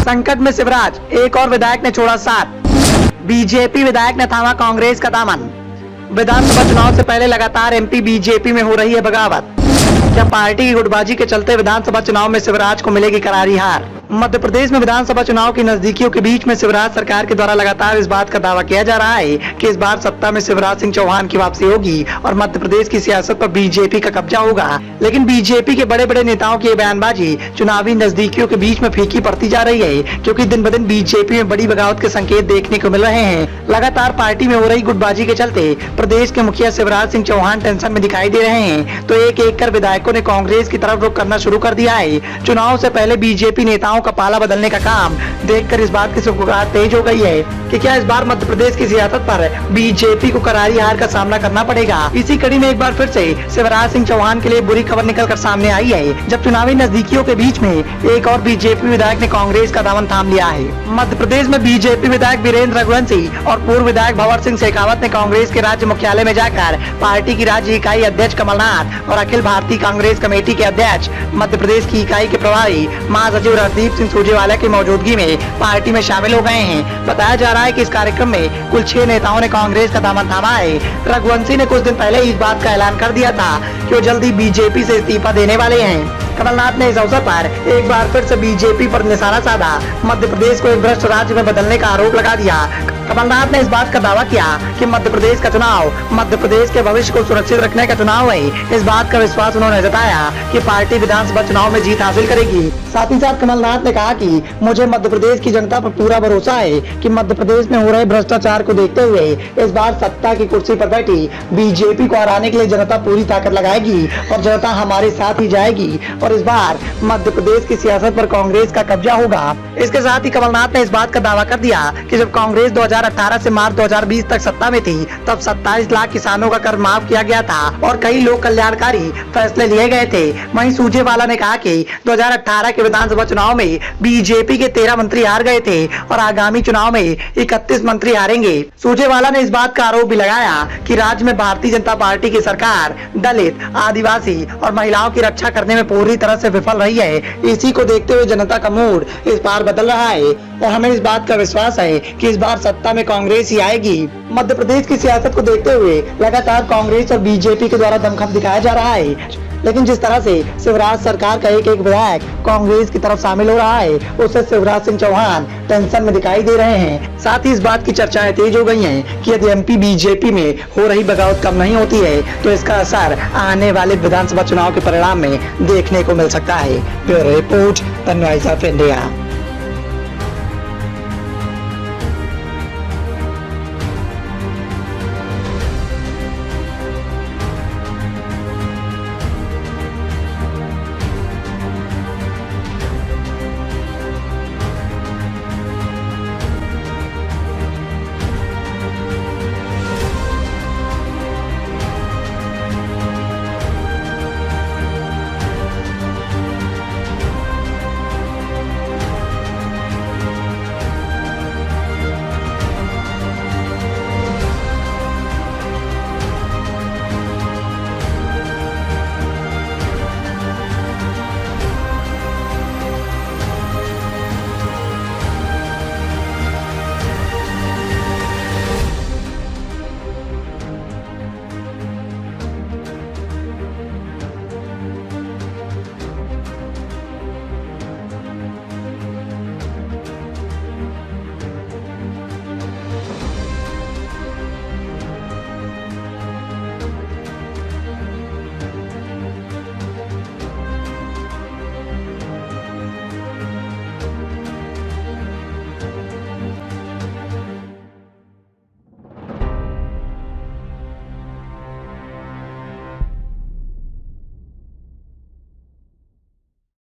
संकट में शिवराज, एक और विधायक ने छोड़ा साथ। बीजेपी विधायक ने थामा कांग्रेस का दामन। विधानसभा चुनाव से पहले लगातार एमपी बीजेपी में हो रही है बगावत। क्या पार्टी की गुटबाजी के चलते विधानसभा चुनाव में शिवराज को मिलेगी करारी हार? मध्य प्रदेश में विधानसभा चुनाव की नजदीकियों के बीच में शिवराज सरकार के द्वारा लगातार इस बात का दावा किया जा रहा है कि इस बार सत्ता में शिवराज सिंह चौहान की वापसी होगी और मध्य प्रदेश की सियासत पर बीजेपी का कब्जा होगा। लेकिन बीजेपी के बड़े बड़े नेताओं की बयानबाजी चुनावी नजदीकियों के बीच में फीकी पड़ती जा रही है, क्योंकि दिन ब दिन बीजेपी में बड़ी बगावत के संकेत देखने को मिल रहे हैं। लगातार पार्टी में हो रही गुटबाजी के चलते प्रदेश के मुखिया शिवराज सिंह चौहान टेंशन में दिखाई दे रहे हैं, तो एक एक कर विधायकों ने कांग्रेस की तरफ रुख करना शुरू कर दिया है। चुनाव से पहले बीजेपी नेताओं का पाला बदलने का काम देखकर इस बात की सुगबुगाहट तेज हो गई है कि क्या इस बार मध्य प्रदेश की सियासत पर बीजेपी को करारी हार का सामना करना पड़ेगा। इसी कड़ी में एक बार फिर से शिवराज सिंह चौहान के लिए बुरी खबर निकलकर सामने आई है, जब चुनावी नजदीकियों के बीच में एक और बीजेपी विधायक ने कांग्रेस का दामन थाम लिया है। मध्य प्रदेश में बीजेपी विधायक वीरेंद्र रघुवंशी और पूर्व विधायक भंवर सिंह शेखावत ने कांग्रेस के राज्य मुख्यालय में जाकर पार्टी की राज्य इकाई अध्यक्ष कमलनाथ और अखिल भारतीय कांग्रेस कमेटी के अध्यक्ष मध्य प्रदेश की इकाई के प्रभारी महासचिव रणदीप सिंह सुरजेवाला की मौजूदगी में पार्टी में शामिल हो गए हैं। बताया जा रहा है कि इस कार्यक्रम में कुल 6 नेताओं ने कांग्रेस का दामन थामा है। रघुवंशी ने कुछ दिन पहले इस बात का ऐलान कर दिया था कि वो जल्दी बीजेपी से इस्तीफा देने वाले हैं। कमलनाथ ने इस अवसर पर एक बार फिर से बीजेपी पर निशाना साधा, मध्य प्रदेश को एक भ्रष्ट राज्य में बदलने का आरोप लगा दिया। कमलनाथ ने इस बात का दावा किया कि मध्य प्रदेश का चुनाव मध्य प्रदेश के भविष्य को सुरक्षित रखने का चुनाव है। इस बात का विश्वास उन्होंने जताया कि पार्टी विधानसभा चुनाव में जीत हासिल करेगी। साथ ही साथ कमलनाथ ने कहा कि मुझे मध्य प्रदेश की जनता पर पूरा भरोसा है कि मध्य प्रदेश में हो रहे भ्रष्टाचार को देखते हुए इस बार सत्ता की कुर्सी पर बैठी बीजेपी को हराने के लिए जनता पूरी ताकत लगाएगी और जनता हमारे साथ ही जाएगी और इस बार मध्य प्रदेश की सियासत पर कांग्रेस का कब्जा होगा। इसके साथ ही कमलनाथ ने इस बात का दावा कर दिया कि जब कांग्रेस 2018 से मार्च 2020 तक सत्ता में थी, तब 27 लाख किसानों का कर माफ किया गया था और कई लोक कल्याणकारी फैसले लिए गए थे। वहीं सुरजेवाला ने कहा कि 2018 के विधानसभा चुनाव में बीजेपी के 13 मंत्री हार गए थे और आगामी चुनाव में 31 मंत्री हारेंगे। सुरजेवाला ने इस बात का आरोप भी लगाया कि राज्य में भारतीय जनता पार्टी की सरकार दलित, आदिवासी और महिलाओं की रक्षा करने में पूरी तरह से विफल रही है। इसी को देखते हुए जनता का मूड इस बार बदल रहा है और हमें इस बात का विश्वास है कि इस बार सत्ता में कांग्रेस ही आएगी। मध्य प्रदेश की सियासत को देखते हुए लगातार कांग्रेस और बीजेपी के द्वारा दमखम दिखाया जा रहा है, लेकिन जिस तरह से शिवराज सरकार का एक एक विधायक कांग्रेस की तरफ शामिल हो रहा है, उससे शिवराज सिंह चौहान टेंशन में दिखाई दे रहे हैं। साथ ही इस बात की चर्चाएं तेज हो गई हैं कि यदि एमपी बीजेपी में हो रही बगावत कम नहीं होती है तो इसका असर आने वाले विधानसभा चुनाव के परिणाम में देखने को मिल सकता है। Bureau report, the voice of India.